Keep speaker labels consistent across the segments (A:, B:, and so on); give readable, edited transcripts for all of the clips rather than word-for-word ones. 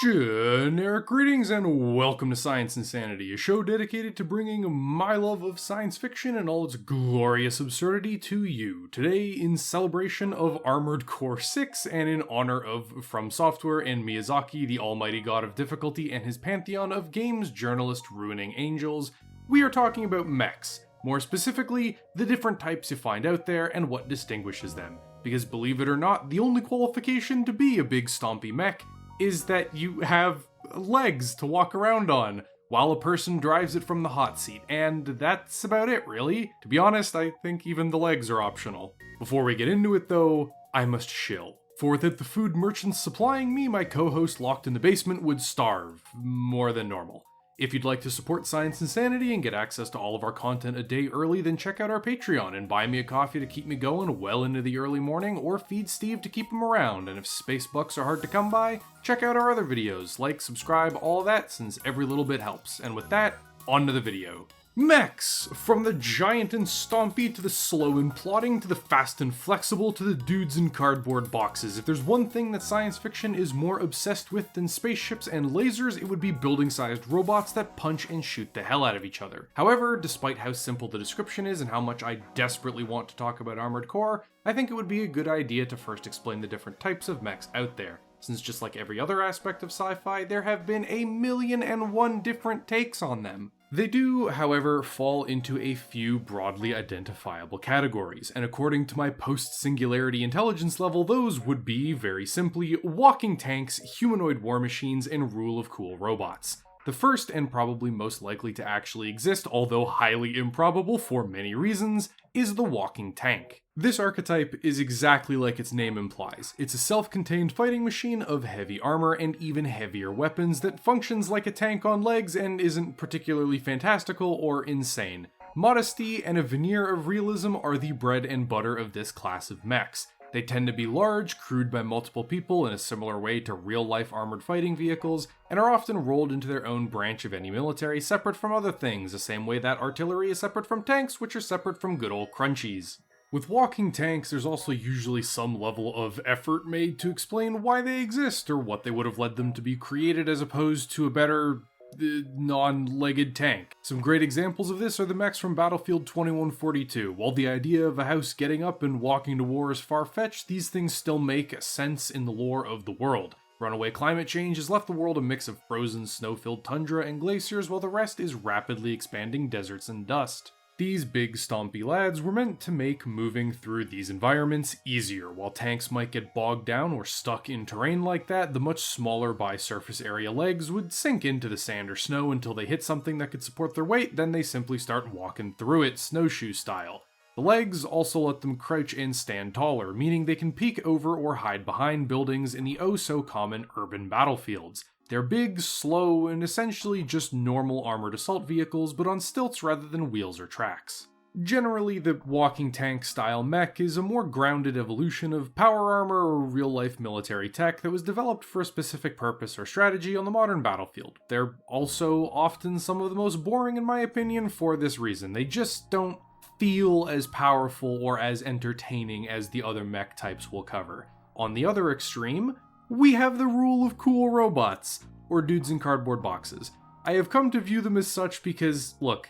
A: Generic greetings and welcome to Science Insanity, a show dedicated to bringing my love of science fiction and all its glorious absurdity to you. Today, in celebration of Armored Core 6 and in honor of From Software and Miyazaki, the almighty god of difficulty, and his pantheon of games journalist ruining angels, we are talking about mechs. More specifically, the different types you find out there and what distinguishes them. Because believe it or not, the only qualification to be a big stompy mech is that you have legs to walk around on while a person drives it from the hot seat, and that's about it really. To be honest, I think even the legs are optional. Before we get into it though, I must shill. For that the food merchants supplying me, my co-host locked in the basement, would starve more than normal. If you'd like to support Science Insanity and get access to all of our content a day early, then check out our Patreon and buy me a coffee to keep me going well into the early morning, or feed Steve to keep him around. And if space bucks are hard to come by, check out our other videos, like, subscribe, all that, since every little bit helps. And with that, on to the video. Mechs! From the giant and stompy to the slow and plodding to the fast and flexible to the dudes in cardboard boxes. If there's one thing that science fiction is more obsessed with than spaceships and lasers, it would be building-sized robots that punch and shoot the hell out of each other. However, despite how simple the description is and how much I desperately want to talk about Armored Core, I think it would be a good idea to first explain the different types of mechs out there. Since just like every other aspect of sci-fi, there have been 1,000,001 different takes on them. They do, however, fall into a few broadly identifiable categories, and according to my post-singularity intelligence level, those would be, very simply, walking tanks, humanoid war machines, and rule of cool robots. The first, and probably most likely to actually exist, although highly improbable for many reasons, is the walking tank. This archetype is exactly like its name implies. It's a self-contained fighting machine of heavy armor and even heavier weapons that functions like a tank on legs and isn't particularly fantastical or insane. Modesty and a veneer of realism are the bread and butter of this class of mechs. They tend to be large, crewed by multiple people in a similar way to real-life armored fighting vehicles, and are often rolled into their own branch of any military, separate from other things, the same way that artillery is separate from tanks, which are separate from good old crunchies. With walking tanks, there's also usually some level of effort made to explain why they exist, or what they would have led them to be created as opposed to a better non-legged tank. Some great examples of this are the mechs from Battlefield 2142. While the idea of a house getting up and walking to war is far-fetched, these things still make sense in the lore of the world. Runaway climate change has left the world a mix of frozen, snow-filled tundra and glaciers, while the rest is rapidly expanding deserts and dust. These big stompy lads were meant to make moving through these environments easier. While tanks might get bogged down or stuck in terrain like that, the much smaller by surface area legs would sink into the sand or snow until they hit something that could support their weight, then they simply start walking through it, snowshoe style. The legs also let them crouch and stand taller, meaning they can peek over or hide behind buildings in the oh-so-common urban battlefields. They're big, slow, and essentially just normal armored assault vehicles, but on stilts rather than wheels or tracks. Generally, the walking tank-style mech is a more grounded evolution of power armor or real-life military tech that was developed for a specific purpose or strategy on the modern battlefield. They're also often some of the most boring in my opinion for this reason. They just don't feel as powerful or as entertaining as the other mech types we'll cover. On the other extreme, we have the rule of cool robots, or dudes in cardboard boxes. I have come to view them as such because, look,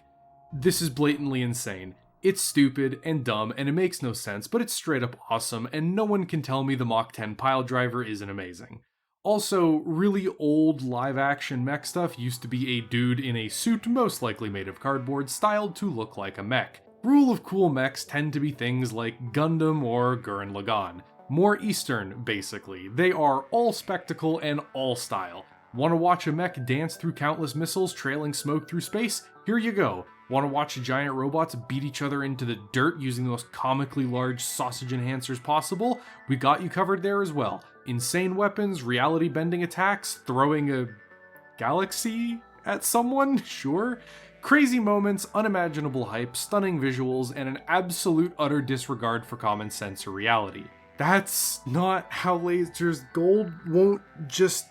A: this is blatantly insane. It's stupid and dumb and it makes no sense, but it's straight up awesome, and no one can tell me the Mach 10 pile driver isn't amazing. Also, really old live-action mech stuff used to be a dude in a suit, most likely made of cardboard, styled to look like a mech. Rule of cool mechs tend to be things like Gundam or Gurren Lagann. More Eastern, basically. They are all spectacle and all style. Want to watch a mech dance through countless missiles trailing smoke through space? Here you go. Want to watch giant robots beat each other into the dirt using the most comically large sausage enhancers possible? We got you covered there as well. Insane weapons, reality-bending attacks, throwing a galaxy at someone? Sure. Crazy moments, unimaginable hype, stunning visuals, and an absolute utter disregard for common sense or reality. That's not how lasers gold won't just...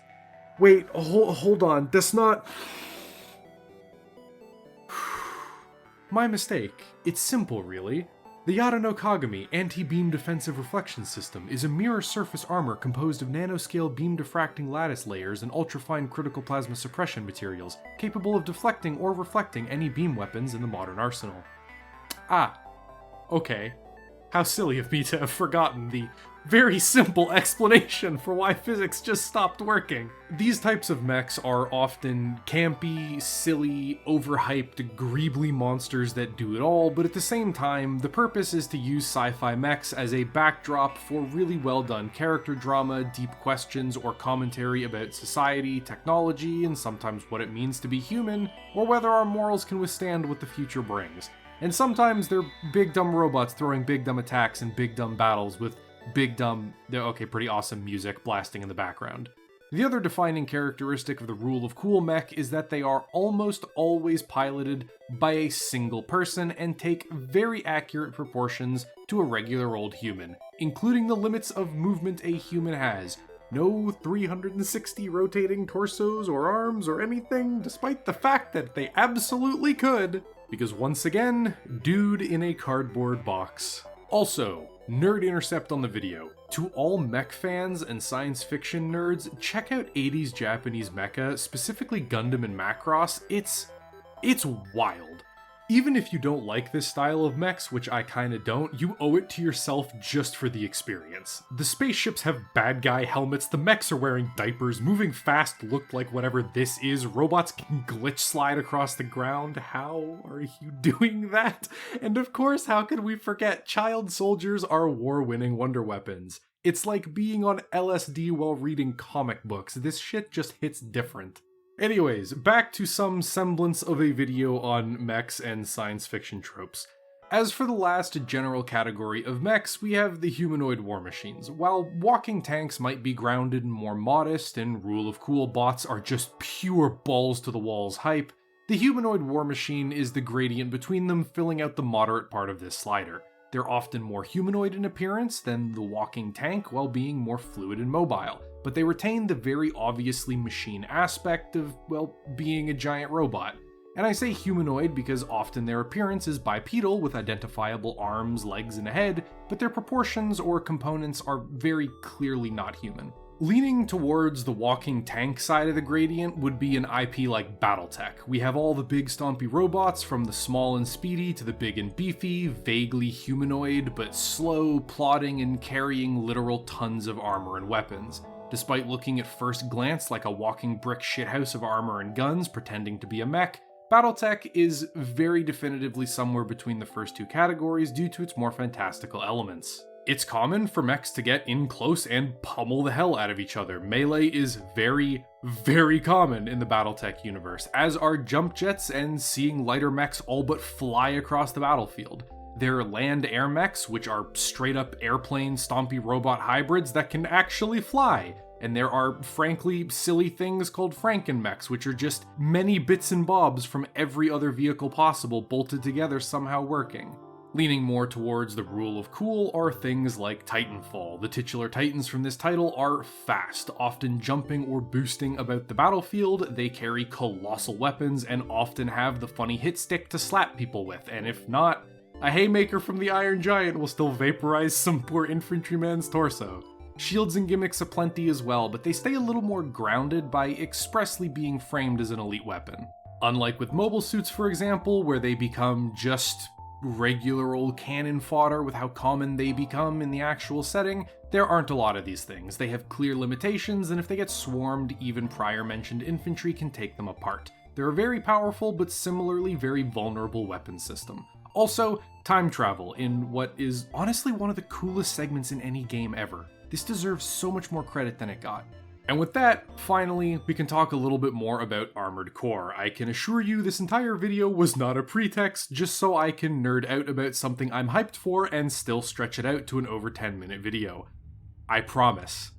A: Wait, hold on, that's not... My mistake. It's simple, really. The Yata no Kagami Anti-Beam Defensive Reflection System is a mirror surface armor composed of nanoscale beam diffracting lattice layers and ultrafine critical plasma suppression materials, capable of deflecting or reflecting any beam weapons in the modern arsenal. Ah, okay. How silly of me to have forgotten the very simple explanation for why physics just stopped working. These types of mechs are often campy, silly, overhyped, greebly monsters that do it all, but at the same time, the purpose is to use sci-fi mechs as a backdrop for really well done character drama, deep questions, or commentary about society, technology, and sometimes what it means to be human, or whether our morals can withstand what the future brings. And sometimes they're big dumb robots throwing big dumb attacks and big dumb battles with big dumb, pretty awesome music blasting in the background. The other defining characteristic of the Rule of Cool mech is that they are almost always piloted by a single person and take very accurate proportions to a regular old human, including the limits of movement a human has. No 360 rotating torsos or arms or anything, despite the fact that they absolutely could, because once again, dude in a cardboard box. Also, nerd intercept on the video. To all mech fans and science fiction nerds, check out 80s Japanese mecha, specifically Gundam and Macross. It's wild. Even if you don't like this style of mechs, which I kinda don't, you owe it to yourself just for the experience. The spaceships have bad guy helmets, the mechs are wearing diapers, moving fast looked like whatever this is, robots can glitch slide across the ground. How are you doing that? And of course, how could we forget child soldiers are war-winning wonder weapons? It's like being on LSD while reading comic books. This shit just hits different. Anyways, back to some semblance of a video on mechs and science fiction tropes. As for the last general category of mechs, we have the humanoid war machines. While walking tanks might be grounded and more modest, and Rule of Cool bots are just pure balls to the walls hype, the humanoid war machine is the gradient between them, filling out the moderate part of this slider. They're often more humanoid in appearance than the walking tank while being more fluid and mobile, but they retain the very obviously machine aspect of, well, being a giant robot. And I say humanoid because often their appearance is bipedal with identifiable arms, legs, and a head, but their proportions or components are very clearly not human. Leaning towards the walking tank side of the gradient would be an IP like Battletech. We have all the big stompy robots, from the small and speedy to the big and beefy, vaguely humanoid, but slow, plodding, and carrying literal tons of armor and weapons. Despite looking at first glance like a walking brick shithouse of armor and guns pretending to be a mech, Battletech is very definitively somewhere between the first two categories due to its more fantastical elements. It's common for mechs to get in close and pummel the hell out of each other. Melee is very, very common in the Battletech universe, as are jump jets and seeing lighter mechs all but fly across the battlefield. There are land-air mechs, which are straight-up airplane, stompy robot hybrids that can actually fly. And there are, frankly, silly things called Franken-mechs, which are just many bits and bobs from every other vehicle possible bolted together somehow working. Leaning more towards the Rule of Cool are things like Titanfall. The titular titans from this title are fast, often jumping or boosting about the battlefield. They carry colossal weapons and often have the funny hit stick to slap people with, and if not, a haymaker from the Iron Giant will still vaporize some poor infantryman's torso. Shields and gimmicks aplenty as well, but they stay a little more grounded by expressly being framed as an elite weapon. Unlike with mobile suits, for example, where they become just regular old cannon fodder with how common they become in the actual setting, there aren't a lot of these things. They have clear limitations, and if they get swarmed, even prior mentioned infantry can take them apart. They're a very powerful, but similarly very vulnerable weapon system. Also, time travel in what is honestly one of the coolest segments in any game ever. This deserves so much more credit than it got. And with that, finally, we can talk a little bit more about Armored Core. I can assure you this entire video was not a pretext, just so I can nerd out about something I'm hyped for and still stretch it out to an over 10-minute video. I promise.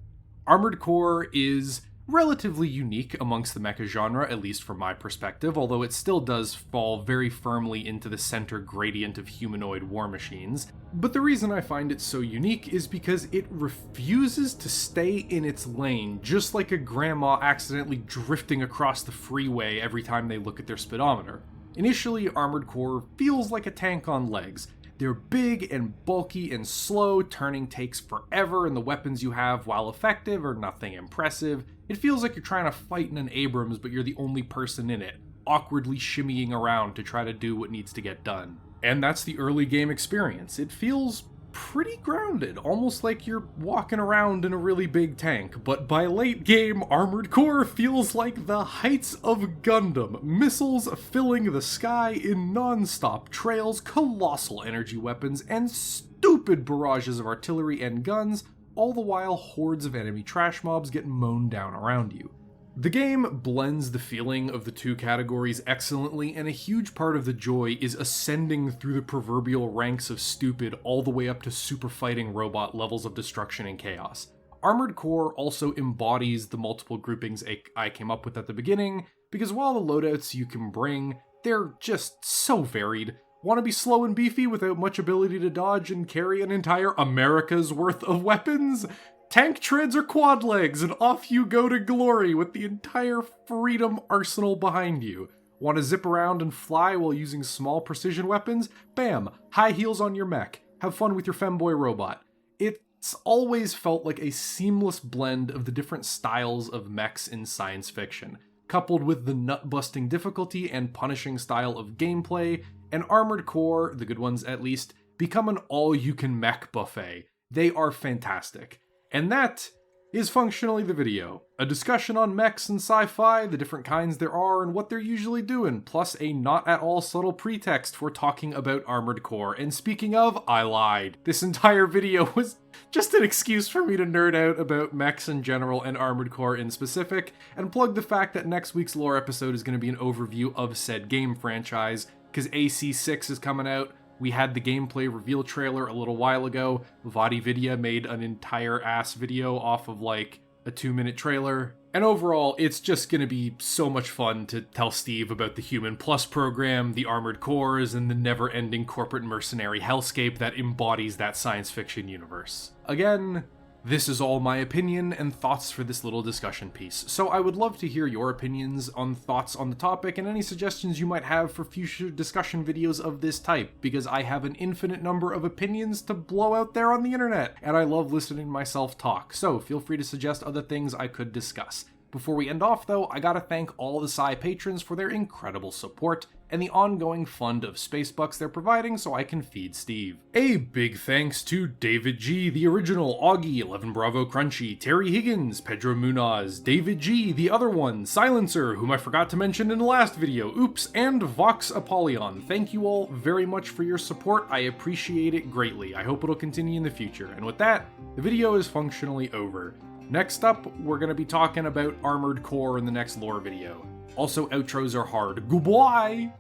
A: Armored Core is relatively unique amongst the mecha genre, at least from my perspective, although it still does fall very firmly into the center gradient of humanoid war machines. But the reason I find it so unique is because it refuses to stay in its lane, just like a grandma accidentally drifting across the freeway every time they look at their speedometer. Initially, Armored Core feels like a tank on legs. They're big and bulky and slow, turning takes forever, and the weapons you have, while effective, are nothing impressive. It feels like you're trying to fight in an Abrams, but you're the only person in it, awkwardly shimmying around to try to do what needs to get done. And that's the early game experience. It feels pretty grounded, almost like you're walking around in a really big tank, but by late game, Armored Core feels like the heights of Gundam, missiles filling the sky in non-stop trails, colossal energy weapons, and stupid barrages of artillery and guns, all the while hordes of enemy trash mobs get mown down around you. The game blends the feeling of the two categories excellently, and a huge part of the joy is ascending through the proverbial ranks of stupid all the way up to super fighting robot levels of destruction and chaos. Armored Core also embodies the multiple groupings I came up with at the beginning, because while the loadouts you can bring, they're just so varied. Want to be slow and beefy without much ability to dodge and carry an entire America's worth of weapons? Tank treads or quad legs, and off you go to glory with the entire freedom arsenal behind you. Want to zip around and fly while using small precision weapons? Bam! High heels on your mech. Have fun with your femboy robot. It's always felt like a seamless blend of the different styles of mechs in science fiction, coupled with the nut-busting difficulty and punishing style of gameplay, and Armored Core, the good ones at least, become an all-you-can-mech buffet. They are fantastic. And that is functionally the video. A discussion on mechs and sci-fi, the different kinds there are and what they're usually doing, plus a not at all subtle pretext for talking about Armored Core. And speaking of, I lied. This entire video was just an excuse for me to nerd out about mechs in general and Armored Core in specific, and plug the fact that next week's lore episode is going to be an overview of said game franchise, because AC6 is coming out. We had the gameplay reveal trailer a little while ago. VaatiVidya made an entire ass video off of like a 2-minute trailer. And overall, it's just gonna be so much fun to tell Steve about the Human Plus program, the Armored Cores, and the never-ending corporate mercenary hellscape that embodies that science fiction universe. Again, this is all my opinion and thoughts for this little discussion piece, so I would love to hear your opinions on thoughts on the topic and any suggestions you might have for future discussion videos of this type, because I have an infinite number of opinions to blow out there on the internet, and I love listening to myself talk, so feel free to suggest other things I could discuss. Before we end off though, I gotta thank all the Psy patrons for their incredible support, and the ongoing fund of space bucks they're providing so I can feed Steve. A big thanks to David G, the original, Augie, 11 Bravo Crunchy, Terry Higgins, Pedro Munaz, David G, the other one, Silencer, whom I forgot to mention in the last video, oops, and Vox Apollyon. Thank you all very much for your support, I appreciate it greatly. I hope it'll continue in the future. And with that, the video is functionally over. Next up, we're going to be talking about Armored Core in the next lore video. Also, outros are hard. Goodbye!